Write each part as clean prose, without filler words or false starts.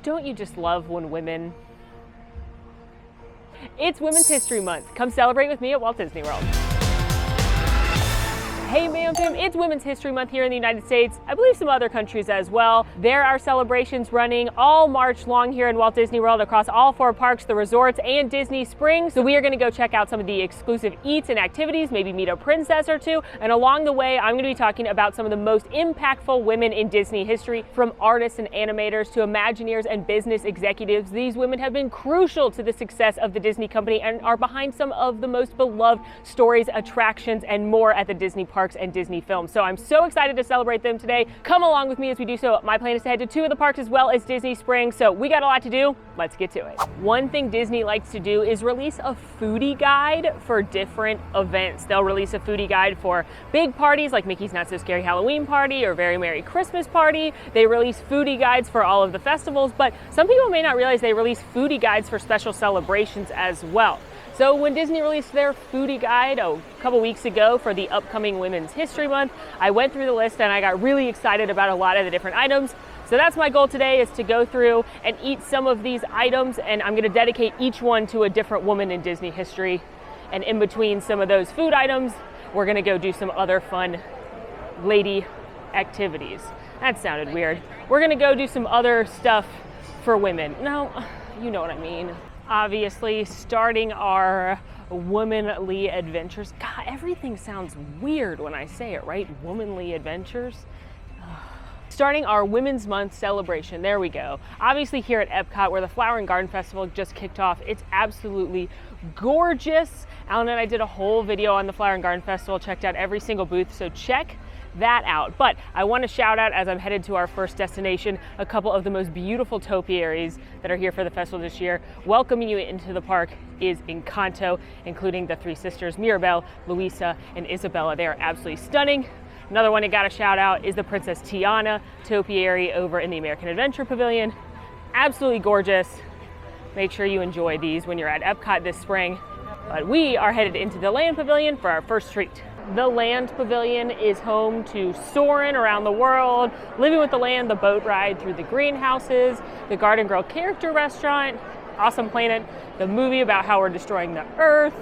Don't you just love when women... It's Women's History Month. Come celebrate with me at Walt Disney World. Hey Mayhem Fam, it's Women's History Month here in the United States. I believe some other countries as well. There are celebrations running all March long here in Walt Disney World across all 4 parks, the resorts, and Disney Springs. So we are gonna go check out some of the exclusive eats and activities, maybe meet a princess or two. And along the way, I'm gonna be talking about some of the most impactful women in Disney history, from artists and animators to Imagineers and business executives. These women have been crucial to the success of the Disney company and are behind some of the most beloved stories, attractions, and more at the Disney parks and Disney films. So I'm so excited to celebrate them today. Come along with me as we do so. My plan is to head to 2 of the parks as well as Disney Springs. So we got a lot to do. Let's get to it. One thing Disney likes to do is release a foodie guide for different events. They'll release a foodie guide for big parties like Mickey's Not So Scary Halloween Party or Very Merry Christmas Party. They release foodie guides for all of the festivals, but some people may not realize they release foodie guides for special celebrations as well. So when Disney released their foodie guide a couple weeks ago for the upcoming Women's History Month, I went through the list and I got really excited about a lot of the different items. So that's my goal today, is to go through and eat some of these items, and I'm gonna dedicate each one to a different woman in Disney history. And in between some of those food items, we're gonna go do some other fun lady activities. That sounded weird. We're gonna go do some other stuff for women. No, you know what I mean. Obviously, starting our womanly adventures. God, everything sounds weird when I say it, right? Womanly adventures. Starting our Women's Month celebration. There we go. Obviously here at Epcot, where the Flower and Garden Festival just kicked off, it's absolutely gorgeous. Alan and I did a whole video on the Flower and Garden Festival, checked out every single booth, so check that out. But I want to shout out, as I'm headed to our first destination, a couple of the most beautiful topiaries that are here for the festival this year. Welcoming you into the park is Encanto, including the 3 sisters, Mirabel, Luisa, and Isabella. They are absolutely stunning. Another one I got to shout out is the Princess Tiana topiary over in the American Adventure Pavilion. Absolutely gorgeous. Make sure you enjoy these when you're at Epcot this spring. But we are headed into the Land Pavilion for our first treat. The Land Pavilion is home to Soarin' Around the World, Living with the Land, the boat ride through the greenhouses, the Garden Girl character restaurant, Awesome Planet, the movie about how we're destroying the earth,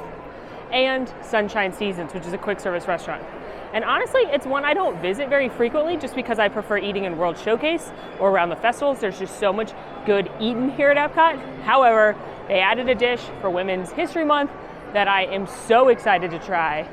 and Sunshine Seasons, which is a quick service restaurant. And honestly, it's one I don't visit very frequently just because I prefer eating in World Showcase or around the festivals. There's just so much good eating here at Epcot. However, they added a dish for Women's History Month that I am so excited to try.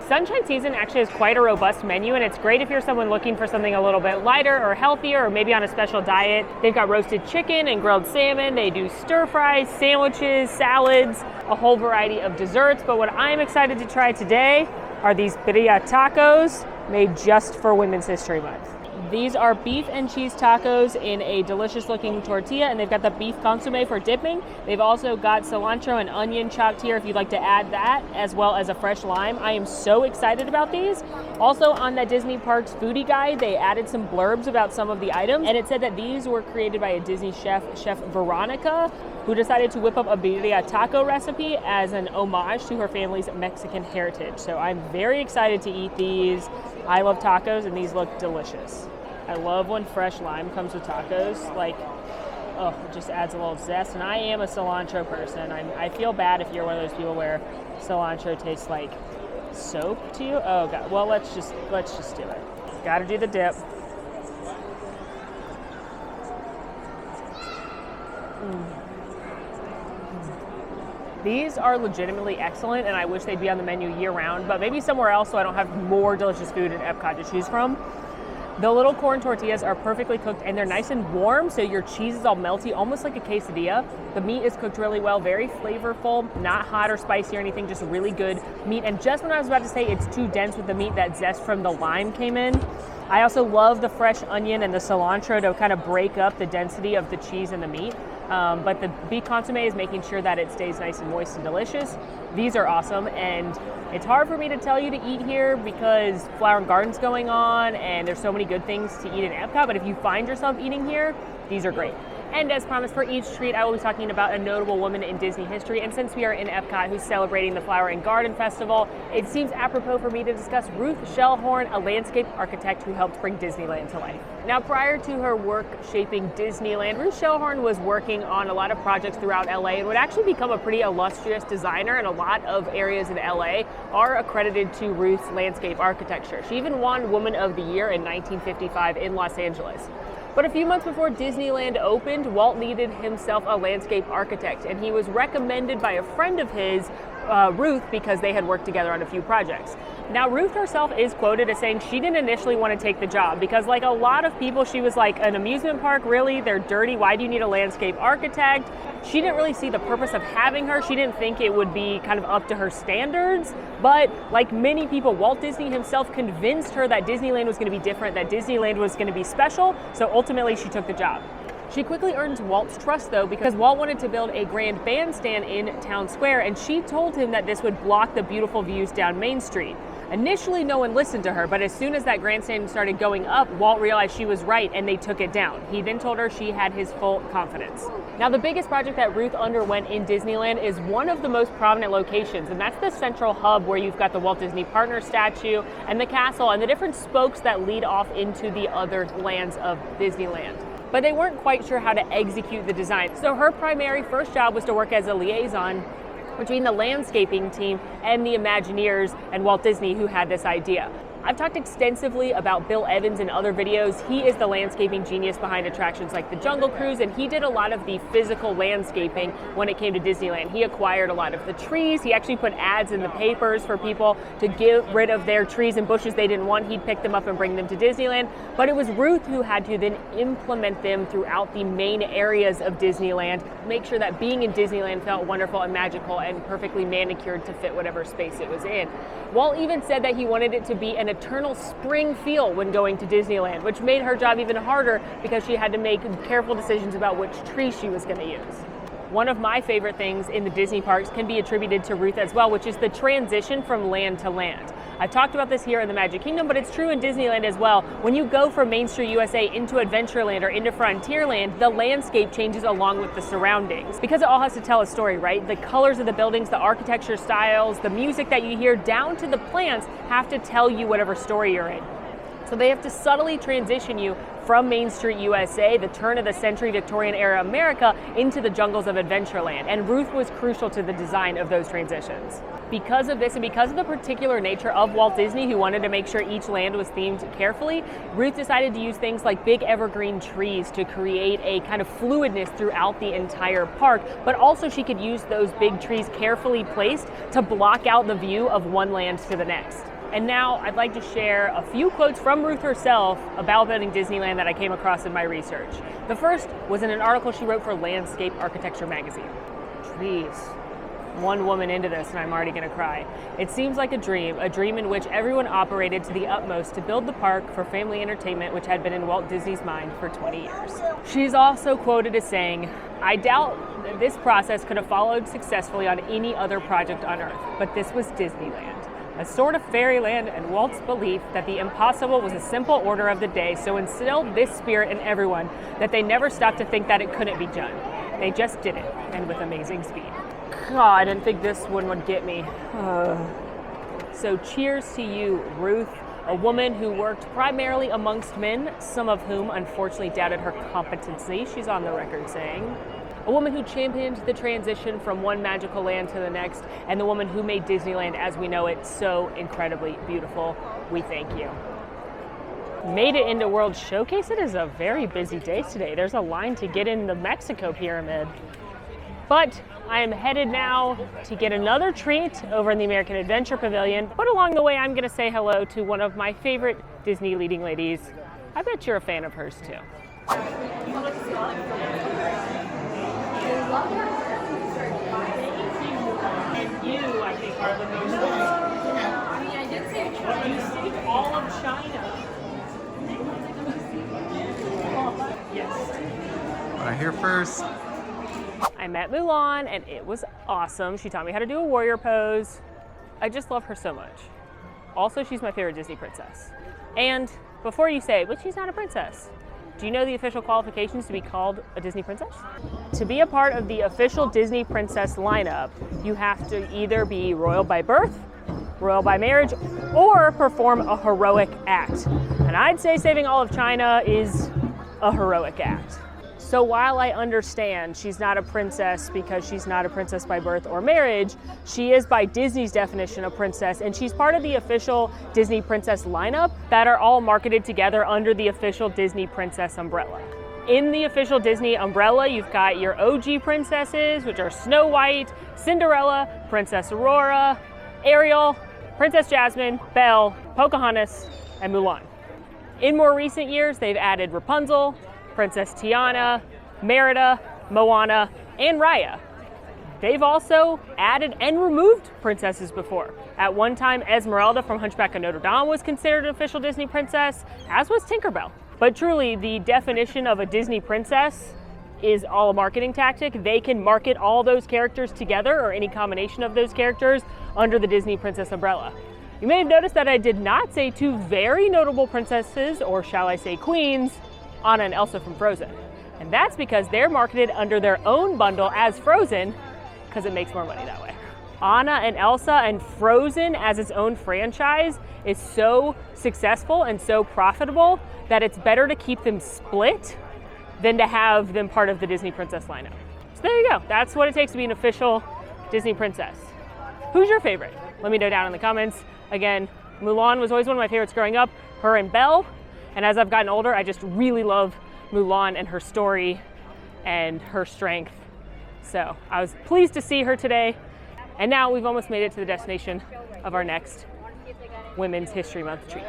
Sunshine Season actually has quite a robust menu, and it's great if you're someone looking for something a little bit lighter or healthier, or maybe on a special diet. They've got roasted chicken and grilled salmon. They do stir fries, sandwiches, salads, a whole variety of desserts. But what I'm excited to try today are these birria tacos made just for Women's History Month. These are beef and cheese tacos in a delicious looking tortilla, and they've got the beef consomme for dipping. They've also got cilantro and onion chopped here if you'd like to add that, as well as a fresh lime. I am so excited about these. Also on the Disney Parks foodie guide, they added some blurbs about some of the items, and it said that these were created by a Disney chef, Chef Veronica, who decided to whip up a birria taco recipe as an homage to her family's Mexican heritage. So I'm very excited to eat these. I love tacos, and these look delicious. I love when fresh lime comes with tacos. Like, oh, it just adds a little zest. And I am a cilantro person. I feel bad if you're one of those people where cilantro tastes like soap to you. Oh God. Well, let's just do it. Got to do the dip. These are legitimately excellent, and I wish they'd be on the menu year-round, but maybe somewhere else so I don't have more delicious food in Epcot to choose from. The little corn tortillas are perfectly cooked, and they're nice and warm, so your cheese is all melty, almost like a quesadilla. The meat is cooked really well, very flavorful, not hot or spicy or anything, just really good meat. And just when I was about to say it's too dense with the meat, that zest from the lime came in. I also love the fresh onion and the cilantro to kind of break up the density of the cheese and the meat. But the beef consomme is making sure that it stays nice and moist and delicious. These are awesome, and it's hard for me to tell you to eat here because Flower and Garden's going on and there's so many good things to eat in Epcot, but if you find yourself eating here, these are great. And as promised, for each treat, I will be talking about a notable woman in Disney history. And since we are in Epcot, who's celebrating the Flower and Garden Festival, it seems apropos for me to discuss Ruth Shellhorn, a landscape architect who helped bring Disneyland to life. Now, prior to her work shaping Disneyland, Ruth Shellhorn was working on a lot of projects throughout LA and would actually become a pretty illustrious designer, and a lot of areas in LA are accredited to Ruth's landscape architecture. She even won Woman of the Year in 1955 in Los Angeles. But a few months before Disneyland opened, Walt needed himself a landscape architect, and he was recommended by a friend of his, Ruth, because they had worked together on a few projects. Now, Ruth herself is quoted as saying she didn't initially want to take the job because, like a lot of people, she was like, an amusement park, really? They're dirty. Why do you need a landscape architect? She didn't really see the purpose of having her. She didn't think it would be kind of up to her standards. But like many people, Walt Disney himself convinced her that Disneyland was going to be different, that Disneyland was going to be special. So ultimately, she took the job. She quickly earned Walt's trust, though, because Walt wanted to build a grand bandstand in Town Square, and she told him that this would block the beautiful views down Main Street. Initially, no one listened to her, but as soon as that grandstand started going up, Walt realized she was right, and they took it down. He then told her she had his full confidence. Now, the biggest project that Ruth underwent in Disneyland is one of the most prominent locations, and that's the central hub where you've got the Walt Disney Partner statue and the castle and the different spokes that lead off into the other lands of Disneyland. But they weren't quite sure how to execute the design. So her primary first job was to work as a liaison between the landscaping team and the Imagineers and Walt Disney, who had this idea. I've talked extensively about Bill Evans in other videos. He is the landscaping genius behind attractions like the Jungle Cruise, and he did a lot of the physical landscaping when it came to Disneyland. He acquired a lot of the trees. He actually put ads in the papers for people to get rid of their trees and bushes they didn't want. He'd pick them up and bring them to Disneyland. But it was Ruth who had to then implement them throughout the main areas of Disneyland, make sure that being in Disneyland felt wonderful and magical and perfectly manicured to fit whatever space it was in. Walt even said that he wanted it to be an eternal spring feel when going to Disneyland, which made her job even harder because she had to make careful decisions about which tree she was going to use. One of my favorite things in the Disney parks can be attributed to Ruth as well, which is the transition from land to land. I've talked about this here in the Magic Kingdom, but it's true in Disneyland as well. When you go from Main Street USA into Adventureland or into Frontierland, the landscape changes along with the surroundings. Because it all has to tell a story, right? The colors of the buildings, the architecture styles, the music that you hear, down to the plants, have to tell you whatever story you're in. So they have to subtly transition you from Main Street USA, the turn of the century Victorian era America, into the jungles of Adventureland. And Ruth was crucial to the design of those transitions. Because of this and because of the particular nature of Walt Disney, who wanted to make sure each land was themed carefully, Ruth decided to use things like big evergreen trees to create a kind of fluidness throughout the entire park, but also she could use those big trees carefully placed to block out the view of one land to the next. And now I'd like to share a few quotes from Ruth herself about building Disneyland that I came across in my research. The first was in an article she wrote for Landscape Architecture magazine. Trees. One woman into this and I'm already gonna cry. It seems like a dream in which everyone operated to the utmost to build the park for family entertainment, which had been in Walt Disney's mind for 20 years. She's also quoted as saying, "I doubt that this process could have followed successfully on any other project on Earth, but this was Disneyland. A sort of fairyland, and Walt's belief that the impossible was a simple order of the day so instilled this spirit in everyone that they never stopped to think that it couldn't be done. They just did it, and with amazing speed." God, I didn't think this one would get me. So cheers to you, Ruth, a woman who worked primarily amongst men, some of whom unfortunately doubted her competency, she's on the record saying. A woman who championed the transition from one magical land to the next, and the woman who made Disneyland as we know it so incredibly beautiful. We thank you. Made it into World Showcase. It is a very busy day today. There's a line to get in the Mexico Pyramid. But I am headed now to get another treat over in the American Adventure Pavilion. But along the way, I'm going to say hello to one of my favorite Disney leading ladies. I bet you're a fan of hers too. And you, I think, are the most I did say China. You saved all of China. Yes. What I hear first. I met Mulan and it was awesome. She taught me how to do a warrior pose. I just love her so much. Also, she's my favorite Disney princess. And before you say, but she's not a princess, Do you know the official qualifications to be called a Disney princess? To be a part of the official Disney princess lineup, you have to either be royal by birth, royal by marriage, or perform a heroic act. And I'd say saving all of China is a heroic act. So while I understand she's not a princess because she's not a princess by birth or marriage, she is by Disney's definition a princess, and she's part of the official Disney princess lineup that are all marketed together under the official Disney princess umbrella. In the official Disney umbrella, you've got your OG princesses, which are Snow White, Cinderella, Princess Aurora, Ariel, Princess Jasmine, Belle, Pocahontas, and Mulan. In more recent years, they've added Rapunzel, Princess Tiana, Merida, Moana, and Raya. They've also added and removed princesses before. At one time, Esmeralda from Hunchback of Notre Dame was considered an official Disney princess, as was Tinkerbell. But truly, the definition of a Disney princess is all a marketing tactic. They can market all those characters together or any combination of those characters under the Disney princess umbrella. You may have noticed that I did not say two very notable princesses, or shall I say queens, Anna and Elsa from Frozen. And that's because they're marketed under their own bundle as Frozen, because it makes more money that way. Anna and Elsa and Frozen as its own franchise is so successful and so profitable that it's better to keep them split than to have them part of the Disney princess lineup. So there you go. That's what it takes to be an official Disney princess. Who's your favorite? Let me know down in the comments. Again, Mulan was always one of my favorites growing up, her and Belle. And as I've gotten older, I just really love Mulan and her story and her strength. So I was pleased to see her today. And now we've almost made it to the destination of our next Women's History Month treat.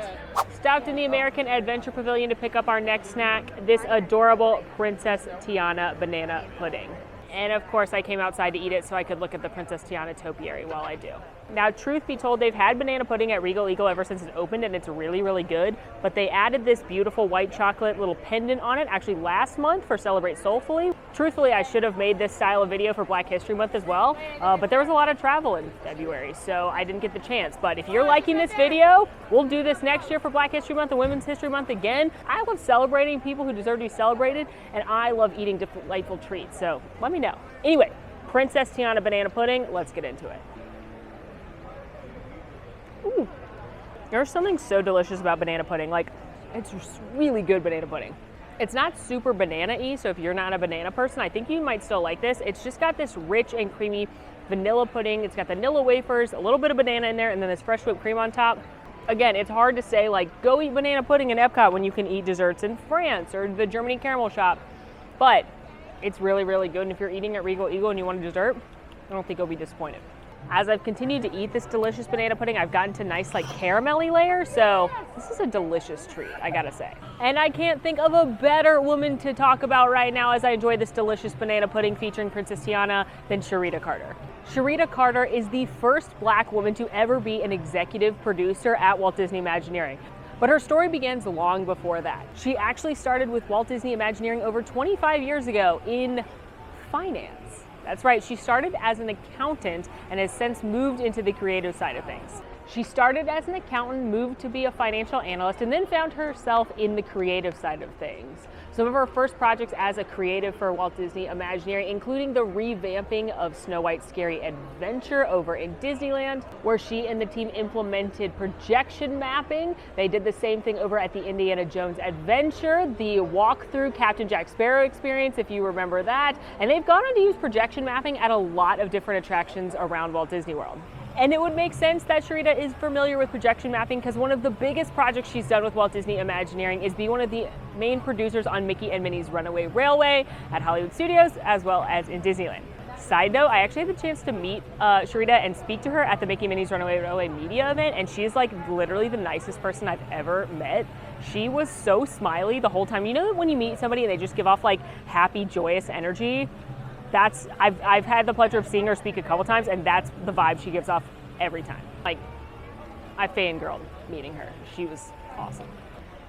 Stopped in the American Adventure Pavilion to pick up our next snack, this adorable Princess Tiana banana pudding. And of course I came outside to eat it so I could look at the Princess Tiana topiary while I do. Now, truth be told, they've had banana pudding at Regal Eagle ever since it opened, and it's really, really good. But they added this beautiful white chocolate little pendant on it actually last month for Celebrate Soulfully. Truthfully, I should have made this style of video for Black History Month as well, but there was a lot of travel in February, so I didn't get the chance. But if you're liking this video, we'll do this next year for Black History Month and Women's History Month again. I love celebrating people who deserve to be celebrated, and I love eating delightful treats, so let me know. Anyway, Princess Tiana banana pudding, let's get into it. Ooh, there's something so delicious about banana pudding. Like, it's just really good banana pudding. It's not super banana-y, so if you're not a banana person, I think you might still like this. It's just got this rich and creamy vanilla pudding. It's got the vanilla wafers, a little bit of banana in there, and then this fresh whipped cream on top. Again, it's hard to say, like, go eat banana pudding in Epcot when you can eat desserts in France or the Germany Caramel Shop. But it's really, really good, and if you're eating at Regal Eagle and you want a dessert, I don't think you'll be disappointed. As I've continued to eat this delicious banana pudding, I've gotten to nice like caramelly layers, so this is a delicious treat, I gotta say. And I can't think of a better woman to talk about right now as I enjoy this delicious banana pudding featuring Princess Tiana than Charita Carter. Charita Carter is the first Black woman to ever be an executive producer at Walt Disney Imagineering. But her story begins long before that. She actually started with Walt Disney Imagineering over 25 years ago in finance. That's right, she started as an accountant and has since moved into the creative side of things. She started as an accountant, moved to be a financial analyst, and then found herself in the creative side of things. Some of her first projects as a creative for Walt Disney Imagineering, including the revamping of Snow White's Scary Adventure over in Disneyland, where she and the team implemented projection mapping. They did the same thing over at the Indiana Jones Adventure, the walk-through Captain Jack Sparrow experience, if you remember that. And they've gone on to use projection mapping at a lot of different attractions around Walt Disney World. And it would make sense that Charita is familiar with projection mapping because one of the biggest projects she's done with Walt Disney Imagineering is be one of the main producers on Mickey and Minnie's Runaway Railway at Hollywood Studios, as well as in Disneyland. Side note, I actually had the chance to meet Charita and speak to her at the Mickey and Minnie's Runaway Railway media event, and she's like literally the nicest person I've ever met. She was so smiley the whole time. You know that when you meet somebody and they just give off like happy, joyous energy? I've had the pleasure of seeing her speak a couple times, and that's the vibe she gives off every time. Like, I fangirled meeting her. She was awesome.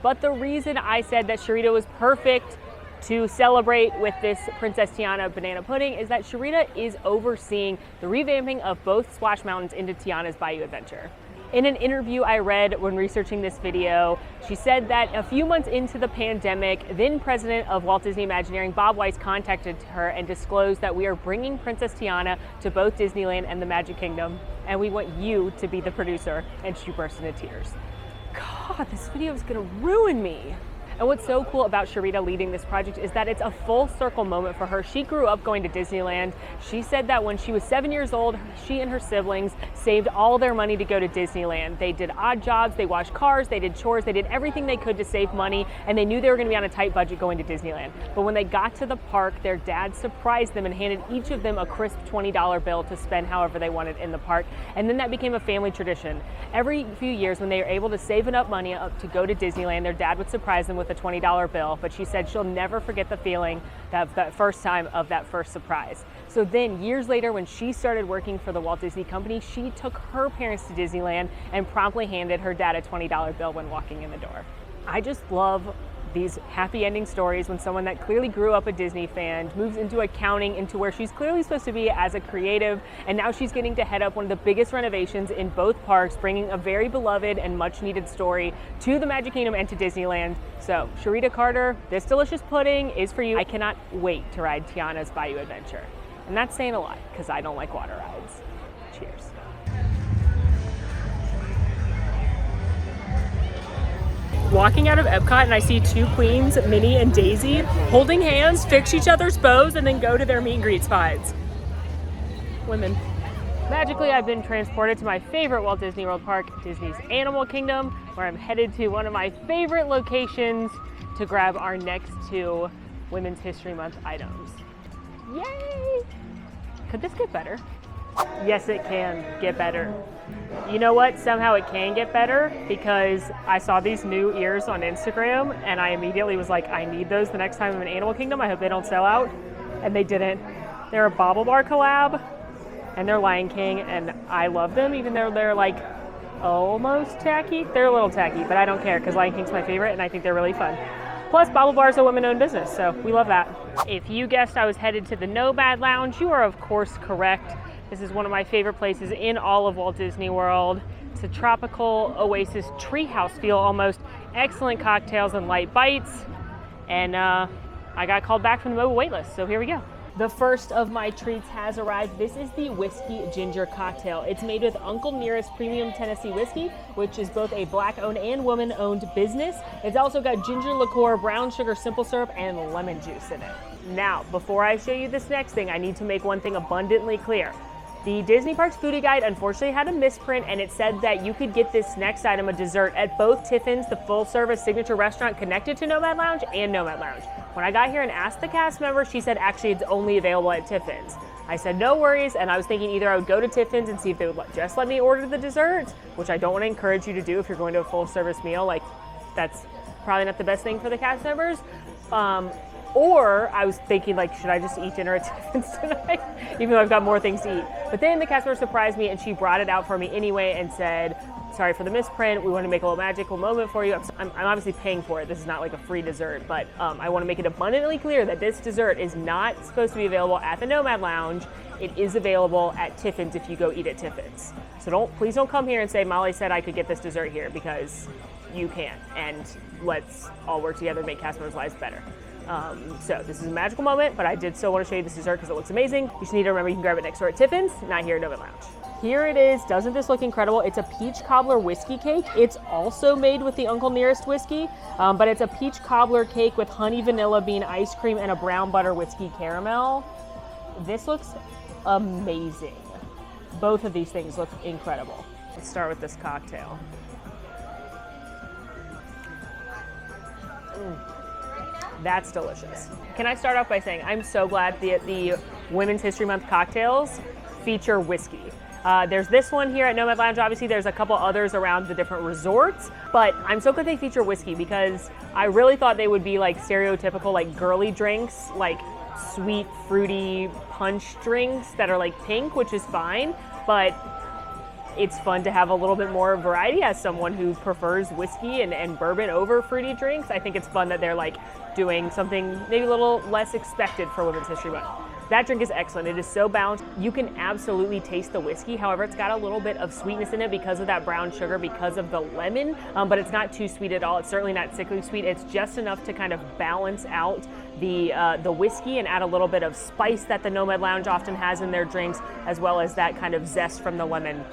But the reason I said that Charita was perfect to celebrate with this Princess Tiana banana pudding is that Charita is overseeing the revamping of both Splash Mountains into Tiana's Bayou Adventure. In an interview I read when researching this video, she said that a few months into the pandemic, then president of Walt Disney Imagineering, Bob Weiss, contacted her and disclosed that we are bringing Princess Tiana to both Disneyland and the Magic Kingdom, and we want you to be the producer. And she burst into tears. God, this video is gonna ruin me. And what's so cool about Charita leading this project is that it's a full circle moment for her. She grew up going to Disneyland. She said that when she was 7 years old, she and her siblings saved all their money to go to Disneyland. They did odd jobs, they washed cars, they did chores, they did everything they could to save money, and they knew they were gonna be on a tight budget going to Disneyland. But when they got to the park, their dad surprised them and handed each of them a crisp $20 bill to spend however they wanted in the park. And then that became a family tradition. Every few years when they were able to save enough money up to go to Disneyland, their dad would surprise them with a $20 bill, but she said she'll never forget the feeling that first time of that first surprise. So then years later, when she started working for the Walt Disney Company, she took her parents to Disneyland and promptly handed her dad a $20 bill when walking in the door. I just love these happy ending stories when someone that clearly grew up a Disney fan moves into accounting, into where she's clearly supposed to be as a creative, and now she's getting to head up one of the biggest renovations in both parks, bringing a very beloved and much needed story to the Magic Kingdom and to Disneyland. So Charita Carter, this delicious pudding is for you. I cannot wait to ride Tiana's Bayou Adventure. And that's saying a lot, because I don't like water rides. Cheers. Walking out of Epcot and I see two queens, Minnie and Daisy, holding hands, fix each other's bows, and then go to their meet and greet spots. Women. Magically, I've been transported to my favorite Walt Disney World park, Disney's Animal Kingdom, where I'm headed to one of my favorite locations to grab our next two Women's History Month items. Yay! Could this get better? Yes, it can get better. You know what? Somehow it can get better, because I saw these new ears on Instagram and I immediately was like, I need those the next time I'm in Animal Kingdom. I hope they don't sell out. And they didn't. They're a Bobble Bar collab and they're Lion King, and I love them even though they're like almost tacky. They're a little tacky, but I don't care because Lion King's my favorite and I think they're really fun. Plus, Bobble Bar is a women-owned business, so we love that. If you guessed I was headed to the Nomad Lounge, you are of course correct. This is one of my favorite places in all of Walt Disney World. It's a tropical oasis treehouse feel almost. Excellent cocktails and light bites. And I got called back from the mobile waitlist, so here we go. The first of my treats has arrived. This is the Whiskey Ginger Cocktail. It's made with Uncle Nearest Premium Tennessee Whiskey, which is both a Black-owned and woman-owned business. It's also got ginger liqueur, brown sugar simple syrup, and lemon juice in it. Now, before I show you this next thing, I need to make one thing abundantly clear. The Disney Parks Foodie Guide unfortunately had a misprint, and it said that you could get this next item, a dessert, at both Tiffin's, the full-service signature restaurant connected to Nomad Lounge, and Nomad Lounge. When I got here and asked the cast member, she said actually it's only available at Tiffin's. I said no worries, and I was thinking either I would go to Tiffin's and see if they would just let me order the dessert, which I don't want to encourage you to do if you're going to a full-service meal. Like, that's probably not the best thing for the cast members. Or I was thinking, like, should I just eat dinner at Tiffin's tonight, even though I've got more things to eat? But then the cast member surprised me, and she brought it out for me anyway and said, sorry for the misprint, we want to make a little magical moment for you. I'm obviously paying for it. This is not like a free dessert, but I want to make it abundantly clear that this dessert is not supposed to be available at the Nomad Lounge. It is available at Tiffin's if you go eat at Tiffin's. So please don't come here and say, Molly said I could get this dessert here, because you can't. And let's all work together to make cast members' lives better. So this is a magical moment, but I did still want to show you this dessert because it looks amazing. You just need to remember you can grab it next door at Tiffin's, not here at Nomad Lounge. Here it is. Doesn't this look incredible? It's a peach cobbler whiskey cake. It's also made with the Uncle Nearest whiskey, but it's a peach cobbler cake with honey vanilla bean ice cream and a brown butter whiskey caramel. This looks amazing. Both of these things look incredible. Let's start with this cocktail. That's delicious. Can I start off by saying I'm so glad the Women's History Month cocktails feature whiskey. There's this one here at Nomad Lounge. Obviously, there's a couple others around the different resorts, but I'm so glad they feature whiskey because I really thought they would be like stereotypical, like girly drinks, like sweet, fruity punch drinks that are like pink, which is fine, but it's fun to have a little bit more variety as someone who prefers whiskey and bourbon over fruity drinks. I think it's fun that they're like doing something maybe a little less expected for Women's History Month. That drink is excellent. It is so balanced. You can absolutely taste the whiskey. However, it's got a little bit of sweetness in it because of that brown sugar, because of the lemon, but it's not too sweet at all. It's certainly not sickly sweet. It's just enough to kind of balance out the whiskey and add a little bit of spice that the Nomad Lounge often has in their drinks, as well as that kind of zest from the lemon.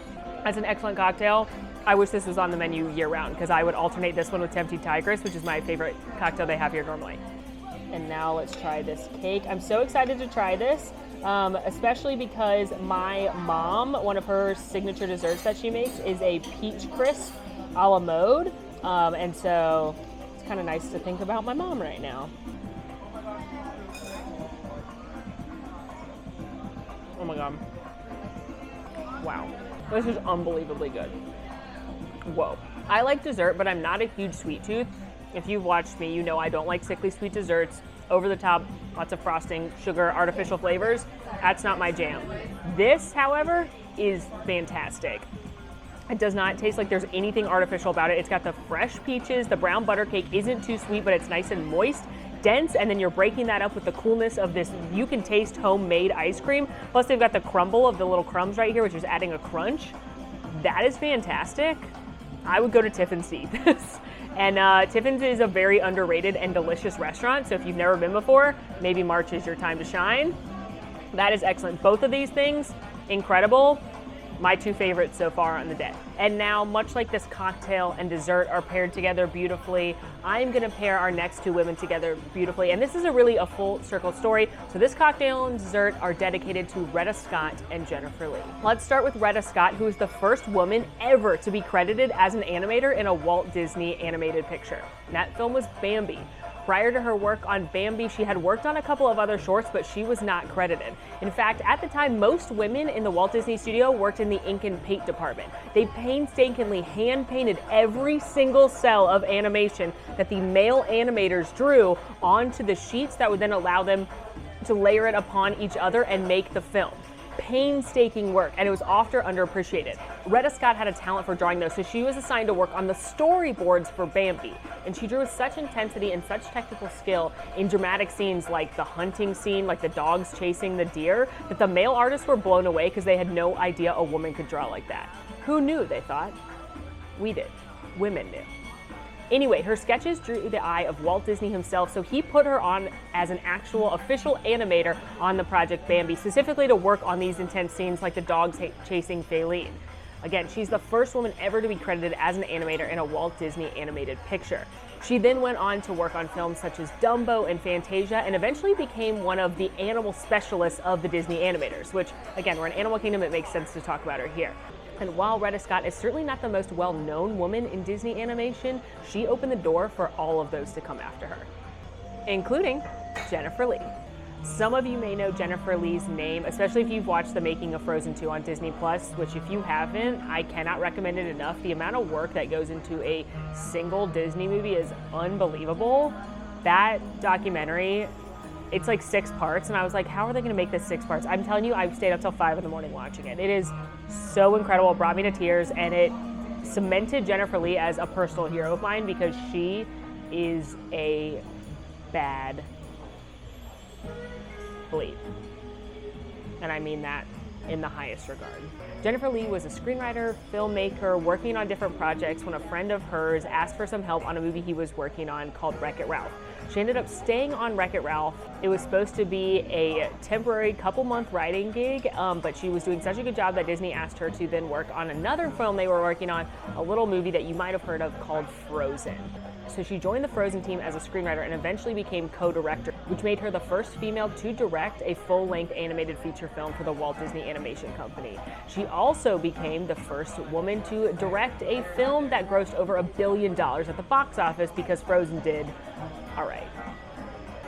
That's an excellent cocktail. I wish this was on the menu year-round because I would alternate this one with Tempting Tigress, which is my favorite cocktail they have here normally. And now let's try this cake. I'm so excited to try this, especially because my mom, one of her signature desserts that she makes is a peach crisp a la mode. And so it's kind of nice to think about my mom right now. Oh my God. Wow. This is unbelievably good. Whoa. I like dessert, but I'm not a huge sweet tooth. If you've watched me, you know I don't like sickly sweet desserts, over the top, lots of frosting, sugar, artificial flavors. That's not my jam. This, however, is fantastic. It does not taste like there's anything artificial about it. It's got the fresh peaches. The brown butter cake isn't too sweet, but it's nice and moist, dense, and then you're breaking that up with the coolness of this, you can taste homemade ice cream. Plus they've got the crumble of the little crumbs right here, which is adding a crunch. That is fantastic. I would go to Tiffin's to eat this. And Tiffin's is a very underrated and delicious restaurant, so if you've never been before, maybe March is your time to shine. That is excellent. Both of these things, incredible. My two favorites so far on the day. And now, much like this cocktail and dessert are paired together beautifully, I'm gonna pair our next two women together beautifully. And this is really a full circle story. So this cocktail and dessert are dedicated to Retta Scott and Jennifer Lee. Let's start with Retta Scott, who is the first woman ever to be credited as an animator in a Walt Disney animated picture. And that film was Bambi. Prior to her work on Bambi, she had worked on a couple of other shorts, but she was not credited. In fact, at the time, most women in the Walt Disney Studio worked in the ink and paint department. They painstakingly hand-painted every single cell of animation that the male animators drew onto the sheets that would then allow them to layer it upon each other and make the film. Painstaking work, and it was often underappreciated. Retta Scott had a talent for drawing those, so she was assigned to work on the storyboards for Bambi. And she drew with such intensity and such technical skill in dramatic scenes like the hunting scene, like the dogs chasing the deer, that the male artists were blown away because they had no idea a woman could draw like that. Who knew, they thought? We did. Women knew. Anyway, her sketches drew the eye of Walt Disney himself, so he put her on as an actual official animator on the Project Bambi, specifically to work on these intense scenes like the dogs chasing Faline. Again, she's the first woman ever to be credited as an animator in a Walt Disney animated picture. She then went on to work on films such as Dumbo and Fantasia, and eventually became one of the animal specialists of the Disney animators, which, again, we're in Animal Kingdom, it makes sense to talk about her here. And while Retta Scott is certainly not the most well-known woman in Disney animation, she opened the door for all of those to come after her, including Jennifer Lee. Some of you may know Jennifer Lee's name, especially if you've watched the making of Frozen 2 on Disney+, which if you haven't, I cannot recommend it enough. The amount of work that goes into a single Disney movie is unbelievable. That documentary, it's like 6 parts, and I was like, how are they gonna make this 6 parts? I'm telling you, I stayed up till 5 in the morning watching it. It is so incredible, it brought me to tears, and it cemented Jennifer Lee as a personal hero of mine because she is a bad bleep. And I mean that in the highest regard. Jennifer Lee was a screenwriter, filmmaker, working on different projects when a friend of hers asked for some help on a movie he was working on called Wreck-It Ralph. She ended up staying on Wreck-It Ralph. It was supposed to be a temporary couple-month writing gig, but she was doing such a good job that Disney asked her to then work on another film they were working on, a little movie that you might have heard of called Frozen. So she joined the Frozen team as a screenwriter and eventually became co-director, which made her the first female to direct a full-length animated feature film for the Walt Disney Animation Company. She also became the first woman to direct a film that grossed over $1 billion at the box office because Frozen did all right.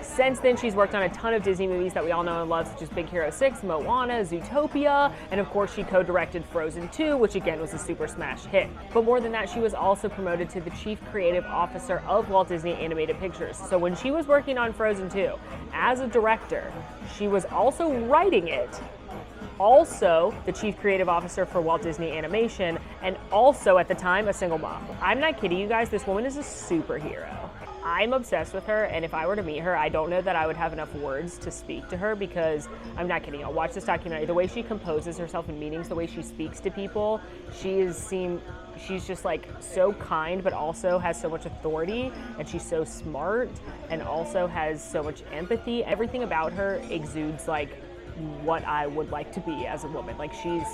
Since then, she's worked on a ton of Disney movies that we all know and love, such as Big Hero 6, Moana, Zootopia, and of course she co-directed Frozen 2, which again was a super smash hit. But more than that, she was also promoted to the Chief Creative Officer of Walt Disney Animated Pictures. So when she was working on Frozen 2, as a director, she was also writing it, also the Chief Creative Officer for Walt Disney Animation, and also at the time a single mom. I'm not kidding you guys, this woman is a superhero. I'm obsessed with her, and if I were to meet her, I don't know that I would have enough words to speak to her, because I'm not kidding. I'll watch this documentary. The way she composes herself in meetings, the way she speaks to people, she's just like so kind, but also has so much authority, and she's so smart, and also has so much empathy. Everything about her exudes like what I would like to be as a woman. Like, she's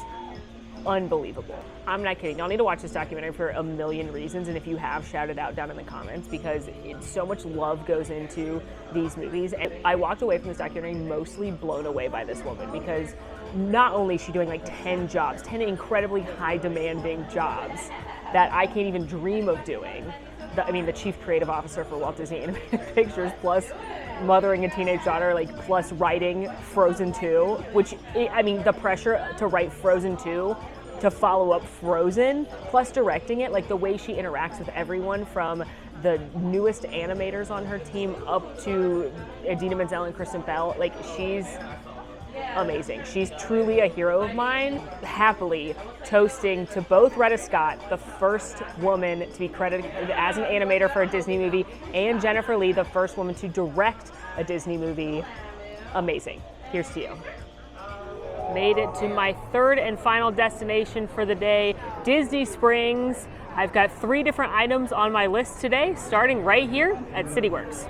unbelievable. I'm not kidding. Y'all need to watch this documentary for a million reasons, and if you have, shout it out down in the comments, because so much love goes into these movies. And I walked away from this documentary mostly blown away by this woman, because not only is she doing like 10 jobs, 10 incredibly high demanding jobs that I can't even dream of doing. The chief creative officer for Walt Disney Animated Pictures, plus mothering a teenage daughter, like, plus writing Frozen 2, which, the pressure to write Frozen 2, to follow up Frozen, plus directing it, like the way she interacts with everyone from the newest animators on her team up to Idina Menzel and Kristen Bell, like, she's amazing. She's truly a hero of mine. Happily toasting to both Retta Scott, the first woman to be credited as an animator for a Disney movie, and Jennifer Lee, the first woman to direct a Disney movie. Amazing. Here's to you. Made it to my third and final destination for the day, Disney Springs. I've got 3 different items on my list today, starting right here at CityWorks.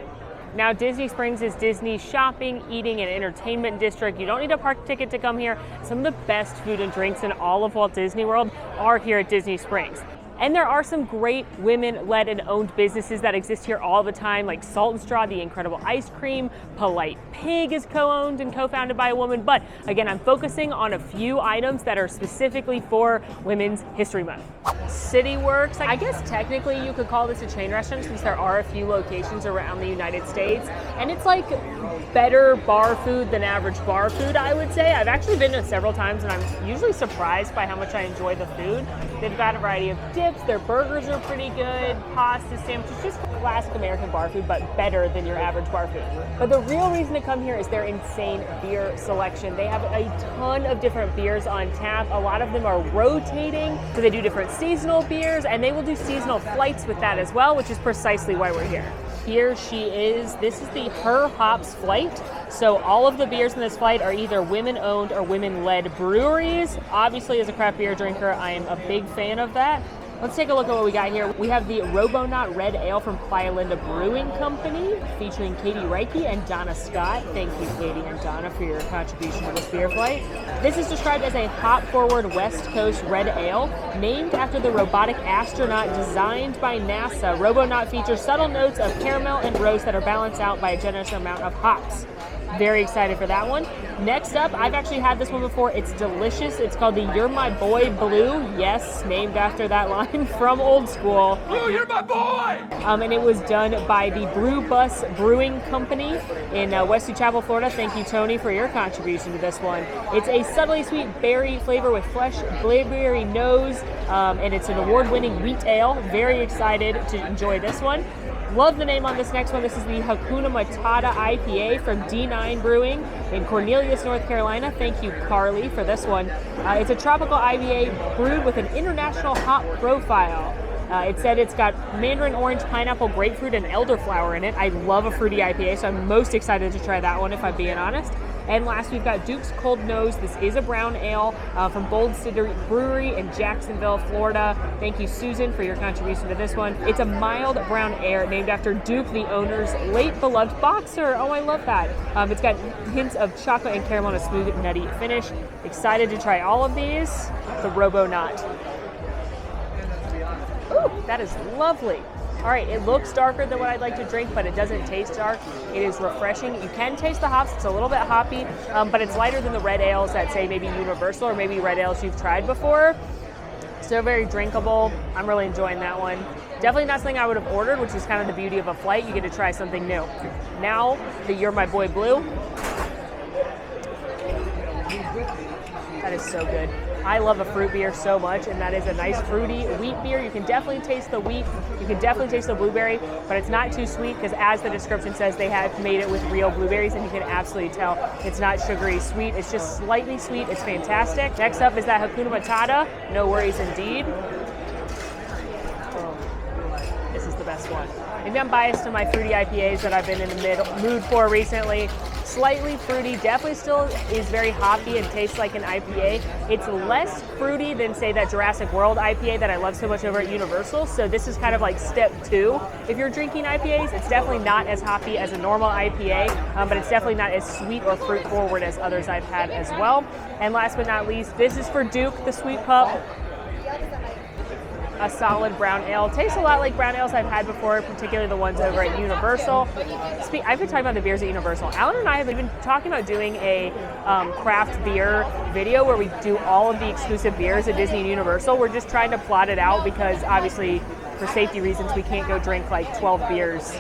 Now, Disney Springs is Disney's shopping, eating, and entertainment district. You don't need a park ticket to come here. Some of the best food and drinks in all of Walt Disney World are here at Disney Springs. And there are some great women-led and owned businesses that exist here all the time, like Salt and Straw, the incredible ice cream. Polite Pig is co-owned and co-founded by a woman. But again, I'm focusing on a few items that are specifically for Women's History Month. CityWorks, I guess technically you could call this a chain restaurant, since there are a few locations around the United States. And it's like better bar food than average bar food, I would say. I've actually been to several times, and I'm usually surprised by how much I enjoy the food. They've got a variety of dips, their burgers are pretty good, pasta, sandwiches, just classic American bar food, but better than your average bar food. But the real reason to come here is their insane beer selection. They have a ton of different beers on tap. A lot of them are rotating, so they do different seasonal beers, and they will do seasonal flights with that as well, which is precisely why we're here. Here she is. This is the Her Hops flight. So all of the beers in this flight are either women-owned or women-led breweries. Obviously, as a craft beer drinker, I am a big fan of that. Let's take a look at what we got here. We have the Robonaut Red Ale from Playa Linda Brewing Company, featuring Katie Reike and Donna Scott. Thank you, Katie and Donna, for your contribution to this beer flight. This is described as a hop-forward West Coast red ale, named after the robotic astronaut designed by NASA. Robonaut features subtle notes of caramel and rose that are balanced out by a generous amount of hops. Very excited for that one. Next up, I've actually had this one before. It's delicious. It's called the You're My Boy Blue. Yes, named after that line from Old School. Oh, you're my boy! And it was done by the Brew Bus Brewing Company in West Chapel, Florida. Thank you, Tony, for your contribution to this one. It's a subtly sweet berry flavor with fresh blueberry nose, and it's an award-winning wheat ale. Very excited to enjoy this one. Love the name on this next one. This is the Hakuna Matata IPA from D9 Brewing in Cornelius, North Carolina. Thank you, Carly, for this one. It's a tropical IPA brewed with an international hop profile. It said it's got mandarin orange, pineapple, grapefruit, and elderflower in it. I love a fruity IPA, so I'm most excited to try that one, if I'm being honest. And last, we've got Duke's Cold Nose. This is a brown ale from Bold City Brewery in Jacksonville, Florida. Thank you, Susan, for your contribution to this one. It's a mild brown ale named after Duke, the owner's late beloved boxer. Oh, I love that. It's got hints of chocolate and caramel and a smooth, nutty finish. Excited to try all of these. The Robonaut. Ooh, that is lovely. All right, it looks darker than what I'd like to drink, but it doesn't taste dark. It is refreshing. You can taste the hops. It's a little bit hoppy, but it's lighter than the red ales that say maybe Universal or maybe red ales you've tried before. Still very drinkable. I'm really enjoying that one. Definitely not something I would have ordered, which is kind of the beauty of a flight. You get to try something new. Now, the You're My Boy Blue. That is so good. I love a fruit beer so much, and that is a nice fruity wheat beer. You can definitely taste the wheat, you can definitely taste the blueberry, but it's not too sweet because, as the description says, they have made it with real blueberries, and you can absolutely tell it's not sugary sweet. It's just slightly sweet. It's fantastic. Next up is that Hakuna Matata. No worries indeed. Oh, this is the best one. Maybe I'm biased to my fruity IPAs that I've been in the mood for recently. Slightly fruity, definitely still is very hoppy and tastes like an IPA. It's less fruity than, say, that Jurassic World IPA that I love so much over at Universal. So this is kind of like step 2. If you're drinking IPAs, it's definitely not as hoppy as a normal IPA, but it's definitely not as sweet or fruit forward as others I've had as well. And last but not least, this is for Duke, the Sweet Pup. A solid brown ale. Tastes a lot like brown ales I've had before, particularly the ones over at Universal. I've been talking about the beers at Universal. Alan and I have been talking about doing a craft beer video where we do all of the exclusive beers at Disney and Universal. We're just trying to plot it out because obviously for safety reasons we can't go drink like 12 beers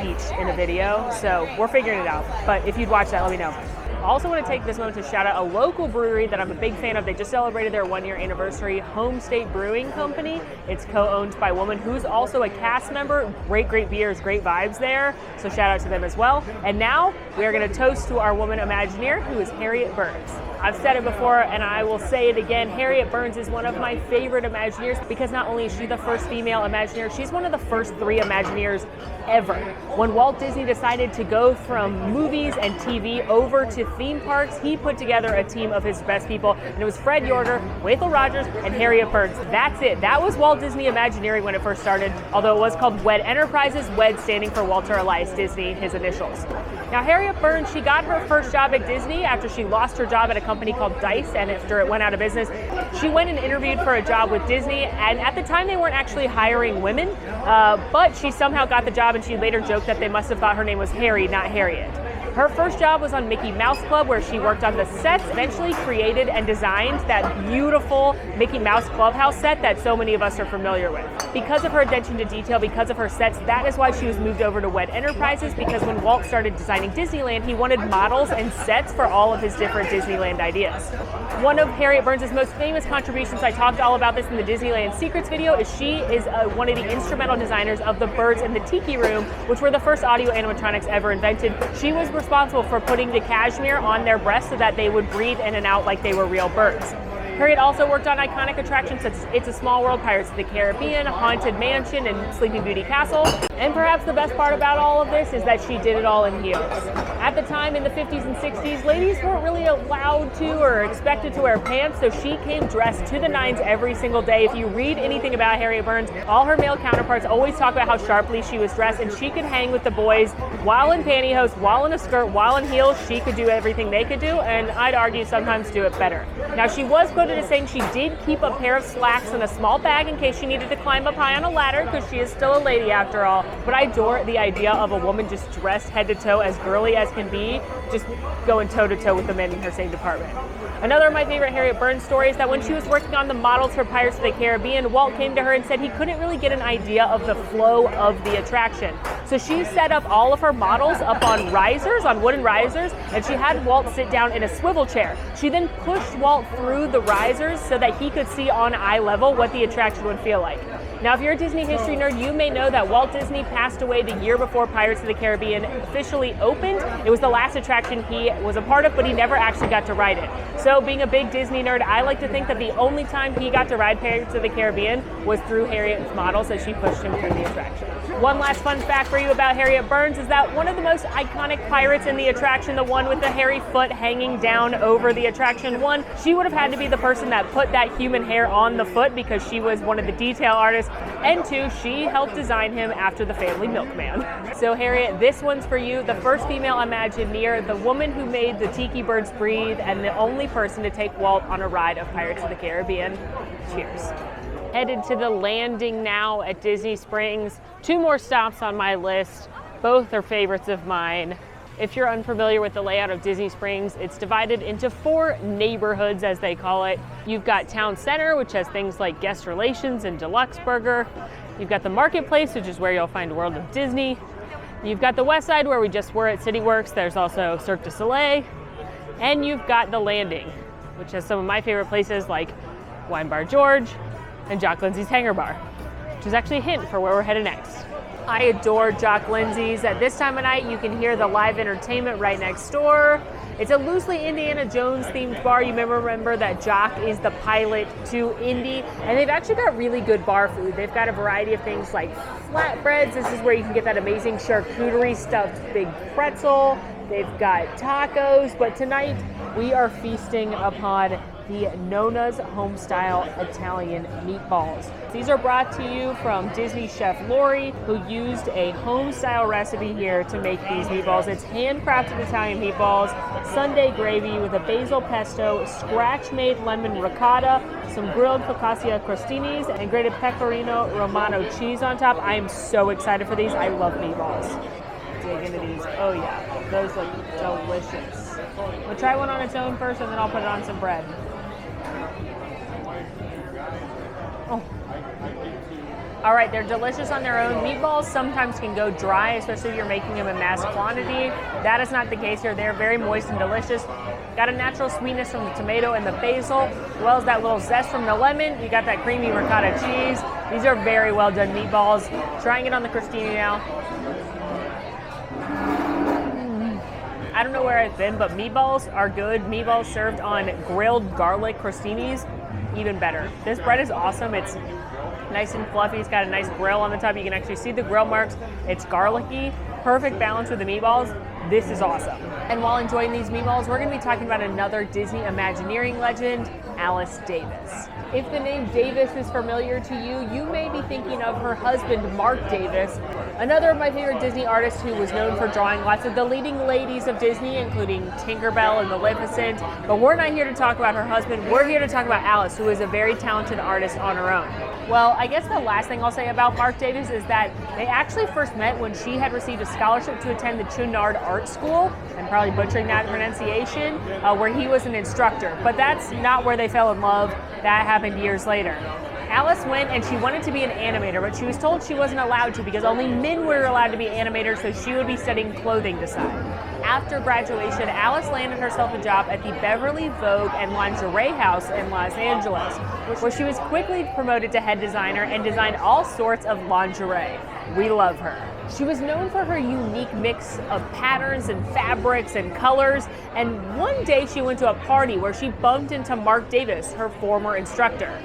each in a video. So we're figuring it out. But if you'd watch that, let me know. I also want to take this moment to shout out a local brewery that I'm a big fan of. They just celebrated their 1-year anniversary, Home State Brewing Company. It's co-owned by a woman who's also a cast member. Great beers, great vibes there. So shout out to them as well. And now we are going to toast to our woman Imagineer, who is Harriet Burns. I've said it before and I will say it again, Harriet Burns is one of my favorite Imagineers because not only is she the first female Imagineer, she's one of the first 3 Imagineers ever. When Walt Disney decided to go from movies and TV over to theme parks, he put together a team of his best people, and it was Fred Yoder, Ethel Rogers, and Harriet Burns. That's it. That was Walt Disney Imagineering when it first started, although it was called WED Enterprises, WED standing for Walter Elias Disney, his initials. Now Harriet Burns, she got her first job at Disney after she lost her job at a company called Dice, and after it went out of business, she went and interviewed for a job with Disney, and at the time they weren't actually hiring women, but she somehow got the job, and she later joked that they must have thought her name was Harry, not Harriet. Her first job was on Mickey Mouse Club, where she worked on the sets, eventually created and designed that beautiful Mickey Mouse Clubhouse set that so many of us are familiar with. Because of her attention to detail, because of her sets, that is why she was moved over to WED Enterprises, because when Walt started designing Disneyland, he wanted models and sets for all of his different Disneyland ideas. One of Harriet Burns' most famous contributions, I talked all about this in the Disneyland Secrets video, is she is one of the instrumental designers of the birds in the Tiki Room, which were the first audio animatronics ever invented. She was responsible for putting the cashmere on their breasts so that they would breathe in and out like they were real birds. Harriet also worked on iconic attractions such as It's a Small World, Pirates of the Caribbean, Haunted Mansion, and Sleeping Beauty Castle. And perhaps the best part about all of this is that she did it all in heels. At the time, in the 50s and 60s, ladies weren't really allowed to or expected to wear pants, so she came dressed to the nines every single day. If you read anything about Harriet Burns, all her male counterparts always talk about how sharply she was dressed, and she could hang with the boys while in pantyhose, while in a skirt, while in heels. She could do everything they could do, and I'd argue sometimes do it better. Now, she was quoted as saying she did keep a pair of slacks in a small bag in case she needed to climb up high on a ladder, because she is still a lady after all. But I adore the idea of a woman just dressed head to toe, as girly as can be, just going toe to toe with the men in her same department. Another of my favorite Harriet Burns stories is that when she was working on the models for Pirates of the Caribbean, Walt came to her and said he couldn't really get an idea of the flow of the attraction. So she set up all of her models up on risers, on wooden risers, and she had Walt sit down in a swivel chair. She then pushed Walt through the risers so that he could see on eye level what the attraction would feel like. Now, if you're a Disney history nerd, you may know that Walt Disney passed away the year before Pirates of the Caribbean officially opened. It was the last attraction he was a part of, but he never actually got to ride it. So being a big Disney nerd, I like to think that the only time he got to ride Pirates of the Caribbean was through Harriet's models as she pushed him through the attraction. One last fun fact for you about Harriet Burns is that one of the most iconic pirates in the attraction, the one with the hairy foot hanging down over the attraction, one, she would have had to be the person that put that human hair on the foot because she was one of the detail artists, and two, she helped design him after the family milkman. So Harriet, this one's for you, the first female Imagineer, the woman who made the Tiki Birds breathe, and the only person to take Walt on a ride of Pirates of the Caribbean. Cheers. Headed to the landing now at Disney Springs. 2 more stops on my list. Both are favorites of mine. If you're unfamiliar with the layout of Disney Springs, it's divided into 4 neighborhoods, as they call it. You've got Town Center, which has things like Guest Relations and Deluxe Burger. You've got the Marketplace, which is where you'll find World of Disney. You've got the West Side, where we just were at CityWorks. There's also Cirque du Soleil. And you've got the Landing, which has some of my favorite places like Wine Bar George and Jock Lindsay's Hangar Bar, which is actually a hint for where we're headed next. I adore Jock Lindsay's. At this time of night, you can hear the live entertainment right next door. It's a loosely Indiana Jones themed bar. You may remember that Jock is the pilot to Indy, and they've actually got really good bar food. They've got a variety of things like flatbreads. This is where you can get that amazing charcuterie stuffed big pretzel. They've got tacos, but tonight we are feasting upon the Nona's Homestyle Italian meatballs. These are brought to you from Disney chef Lori, who used a home-style recipe here to make these meatballs. It's handcrafted Italian meatballs, Sunday gravy with a basil pesto, scratch-made lemon ricotta, some grilled focaccia crostinis, and grated pecorino romano cheese on top. I am so excited for these. I love meatballs. Dig into these. Oh yeah, those look delicious. We'll try one on its own first, and then I'll put it on some bread. Oh. All right, they're delicious on their own. Meatballs sometimes can go dry, especially if you're making them in mass quantity. That is not the case here. They're very moist and delicious. Got a natural sweetness from the tomato and the basil, as well as that little zest from the lemon. You got that creamy ricotta cheese. These are very well done meatballs. Trying it on the crostini now. I don't know where I've been, but meatballs are good. Meatballs served on grilled garlic crostinis, even better. This bread is awesome. It's nice and fluffy. It's got a nice grill on the top. You can actually see the grill marks. It's garlicky. Perfect balance with the meatballs. This is awesome. And while enjoying these meatballs, we're going to be talking about another Disney Imagineering legend, Alice Davis. If the name Davis is familiar to you, you may be thinking of her husband, Mark Davis, another of my favorite Disney artists who was known for drawing lots of the leading ladies of Disney, including Tinkerbell and Maleficent. But we're not here to talk about her husband. We're here to talk about Alice, who is a very talented artist on her own. Well, I guess the last thing I'll say about Mark Davis is that they actually first met when she had received a scholarship to attend the Chouinard Art School. I'm probably butchering that pronunciation, where he was an instructor. But that's not where they fell in love. That happened years later. Alice went and she wanted to be an animator, but she was told she wasn't allowed to because only men were allowed to be animators, so she would be studying clothing design. After graduation, Alice landed herself a job at the Beverly Vogue and Lingerie House in Los Angeles, where she was quickly promoted to head designer and designed all sorts of lingerie. We love her. She was known for her unique mix of patterns and fabrics and colors, and one day she went to a party where she bumped into Mark Davis, her former instructor.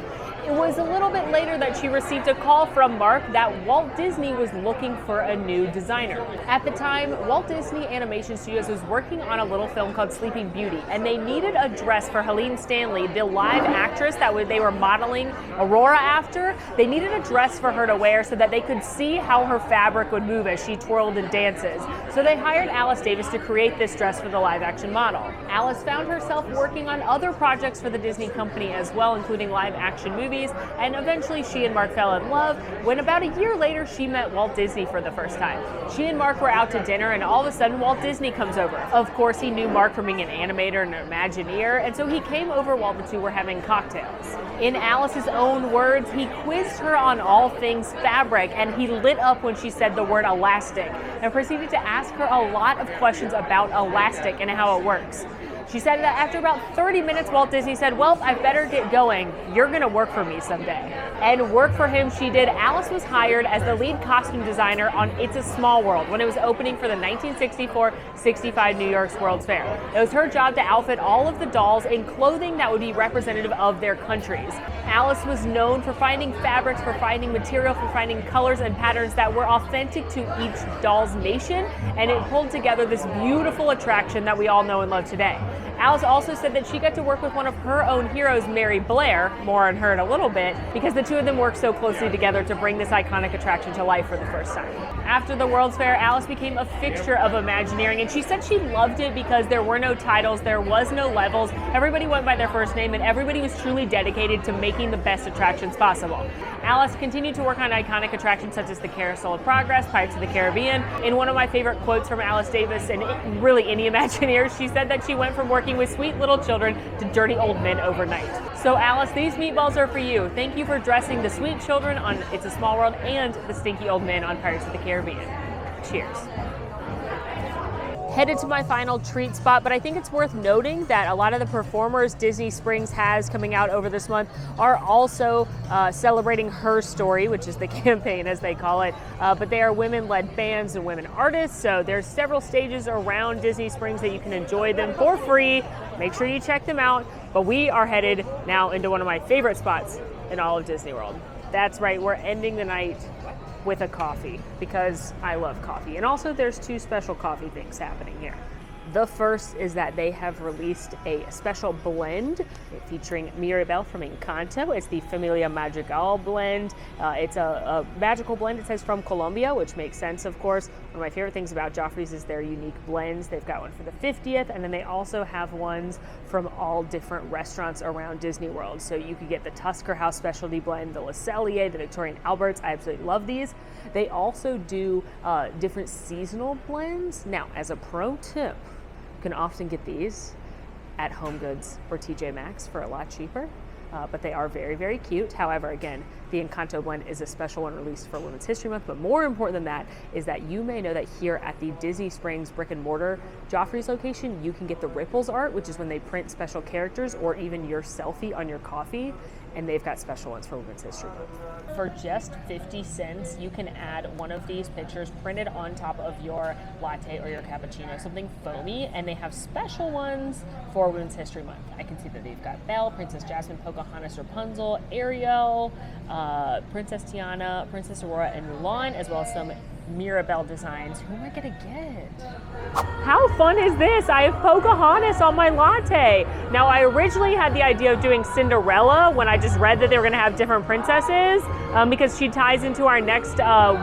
It was a little bit later that she received a call from Mark that Walt Disney was looking for a new designer. At the time, Walt Disney Animation Studios was working on a little film called Sleeping Beauty, and they needed a dress for Helene Stanley, the live actress that they were modeling Aurora after. They needed a dress for her to wear so that they could see how her fabric would move as she twirled and dances. So they hired Alice Davis to create this dress for the live action model. Alice found herself working on other projects for the Disney company as well, including live action movies, and eventually she and Mark fell in love when about a year later she met Walt Disney for the first time. She and Mark were out to dinner and all of a sudden Walt Disney comes over. Of course, he knew Mark from being an animator and an Imagineer, and so he came over while the two were having cocktails. In Alice's own words, he quizzed her on all things fabric, and he lit up when she said the word elastic and proceeded to ask her a lot of questions about elastic and how it works. She said that after about 30 minutes, Walt Disney said, "Well, I better get going. You're gonna work for me someday." And work for him she did. Alice was hired as the lead costume designer on It's a Small World when it was opening for the 1964-65 New York's World's Fair. It was her job to outfit all of the dolls in clothing that would be representative of their countries. Alice was known for finding fabrics, for finding material, for finding colors and patterns that were authentic to each doll's nation, and it pulled together this beautiful attraction that we all know and love today. Alice also said that she got to work with one of her own heroes, Mary Blair, more on her in a little bit, because the two of them worked so closely together to bring this iconic attraction to life for the first time. After the World's Fair, Alice became a fixture of Imagineering, and she said she loved it because there were no titles, there was no levels, everybody went by their first name, and everybody was truly dedicated to making the best attractions possible. Alice continued to work on iconic attractions such as the Carousel of Progress, Pirates of the Caribbean. In one of my favorite quotes from Alice Davis, and really any Imagineer, she said that she went from working with sweet little children to dirty old men overnight. So Alice, these meatballs are for you. Thank you for dressing the sweet children on It's a Small World and the stinky old men on Pirates of the Caribbean. Cheers. Headed to my final treat spot, but I think it's worth noting that a lot of the performers Disney Springs has coming out over this month are also celebrating Her Story, which is the campaign as they call it, but they are women-led bands and women artists, so there's several stages around Disney Springs that you can enjoy them for free. Make sure you check them out, but we are headed now into one of my favorite spots in all of Disney World. That's right, we're ending the night with a coffee because I love coffee. And also there's two special coffee things happening here. The first is that they have released a special blend featuring Mary Blair from Encanto. It's the Familia Madrigal blend. It's a magical blend, it says, from Colombia, which makes sense, of course. One of my favorite things about Joffrey's is their unique blends. They've got one for the 50th, and then they also have ones from all different restaurants around Disney World. So you could get the Tusker House specialty blend, the Le Cellier, the Victorian Alberts. I absolutely love these. They also do different seasonal blends. Now, as a pro tip, you can often get these at Home Goods or TJ Maxx for a lot cheaper, but they are very, very cute. However, again, the Encanto blend is a special one released for Women's History Month, but more important than that is that you may know that here at the Disney Springs brick and mortar Joffrey's location, you can get the Ripples art, which is when they print special characters or even your selfie on your coffee, and they've got special ones for Women's History Month. For just 50 cents, you can add one of these pictures printed on top of your latte or your cappuccino, something foamy, and they have special ones for Women's History Month. I can see that they've got Belle, Princess Jasmine, Pocahontas, Rapunzel, Ariel, Princess Tiana, Princess Aurora, and Mulan, as well as some Mirabelle designs. Who am I gonna get? How fun is this? I have Pocahontas on my latte. Now, I originally had the idea of doing Cinderella when I just read that they were gonna have different princesses because she ties into our next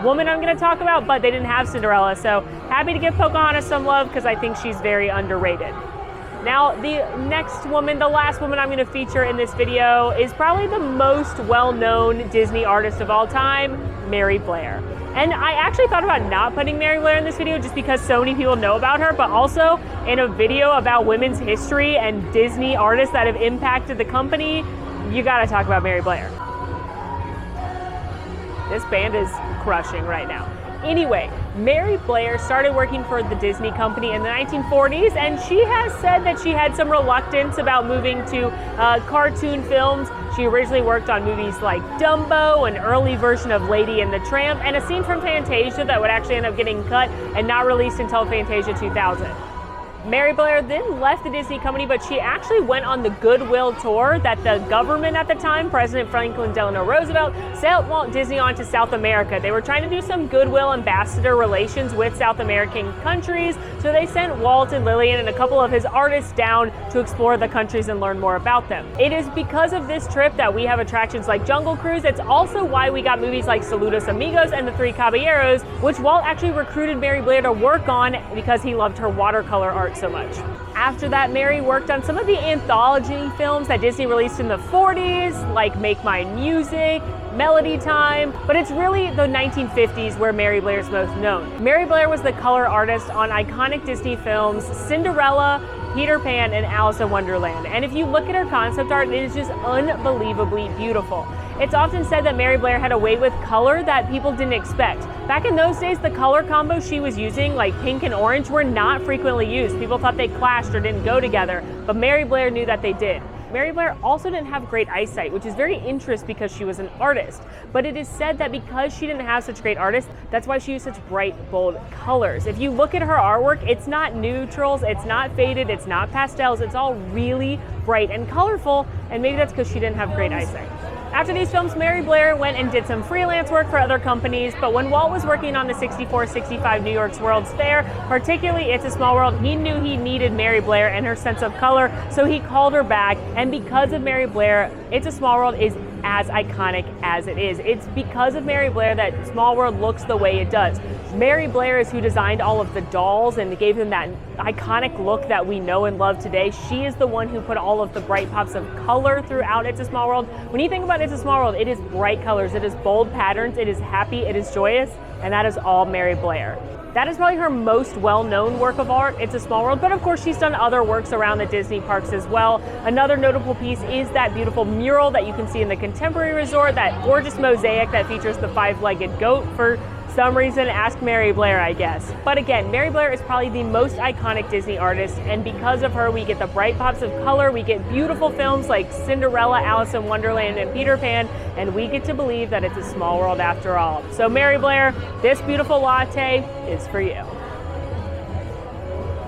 woman I'm gonna talk about, but they didn't have Cinderella. So happy to give Pocahontas some love because I think she's very underrated. Now, the next woman, the last woman I'm gonna feature in this video is probably the most well-known Disney artist of all time, Mary Blair. And I actually thought about not putting Mary Blair in this video just because so many people know about her, but also in a video about women's history and Disney artists that have impacted the company, you gotta talk about Mary Blair. This band is crushing right now. Anyway, Mary Blair started working for the Disney company in the 1940s, and she has said that she had some reluctance about moving to cartoon films. She originally worked on movies like Dumbo, an early version of Lady and the Tramp, and a scene from Fantasia that would actually end up getting cut and not released until Fantasia 2000. Mary Blair then left the Disney company, but she actually went on the Goodwill tour that the government at the time, President Franklin Delano Roosevelt, sent Walt Disney on to South America. They were trying to do some goodwill ambassador relations with South American countries, so they sent Walt and Lillian and a couple of his artists down to explore the countries and learn more about them. It is because of this trip that we have attractions like Jungle Cruise. It's also why we got movies like Saludos Amigos and The Three Caballeros, which Walt actually recruited Mary Blair to work on because he loved her watercolor art so much. After that, Mary worked on some of the anthology films that Disney released in the 40s, like Make Mine Music, Melody Time, but it's really the 1950s where Mary Blair's most known. Mary Blair was the color artist on iconic Disney films Cinderella, Peter Pan, and Alice in Wonderland. And if you look at her concept art, it is just unbelievably beautiful. It's often said that Mary Blair had a way with color that people didn't expect. Back in those days, the color combos she was using, like pink and orange, were not frequently used. People thought they clashed or didn't go together, but Mary Blair knew that they did. Mary Blair also didn't have great eyesight, which is very interesting because she was an artist. But it is said that because she didn't have such great artists, that's why she used such bright, bold colors. If you look at her artwork, it's not neutrals, it's not faded, it's not pastels, it's all really bright and colorful, and maybe that's because she didn't have great eyesight. After these films, Mary Blair went and did some freelance work for other companies, but when Walt was working on the 64-65 New York's World's Fair, particularly It's a Small World, he knew he needed Mary Blair and her sense of color, so he called her back, and because of Mary Blair, It's a Small World is as iconic as it is. It's because of Mary Blair that Small World looks the way it does. Mary Blair is who designed all of the dolls and gave them that iconic look that we know and love today. She is the one who put all of the bright pops of color throughout It's a Small World. When you think about It's a Small World, it is bright colors, it is bold patterns, it is happy, it is joyous, and that is all Mary Blair. That is probably her most well-known work of art, It's a Small World, but of course she's done other works around the Disney parks as well. Another notable piece is that beautiful mural that you can see in the Contemporary Resort, that gorgeous mosaic that features the five-legged goat for some reason, ask Mary Blair, I guess. But again, Mary Blair is probably the most iconic Disney artist, and because of her, we get the bright pops of color, we get beautiful films like Cinderella, Alice in Wonderland, and Peter Pan, and we get to believe that it's a small world after all. So Mary Blair, this beautiful latte is for you.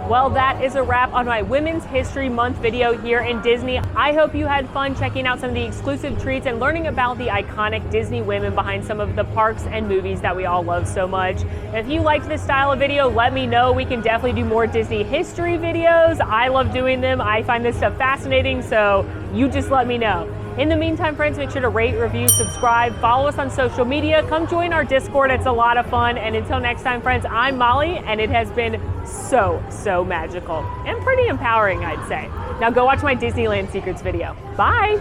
Well, that is a wrap on my Women's History Month video here in Disney. I hope you had fun checking out some of the exclusive treats and learning about the iconic Disney women behind some of the parks and movies that we all love so much. If you liked this style of video, let me know. We can definitely do more Disney history videos. I love doing them. I find this stuff fascinating, so you just let me know. In the meantime, friends, make sure to rate, review, subscribe, follow us on social media, come join our Discord, it's a lot of fun. And until next time, friends, I'm Molly, and it has been so magical and pretty empowering, I'd say. Now go watch my Disneyland Secrets video. Bye!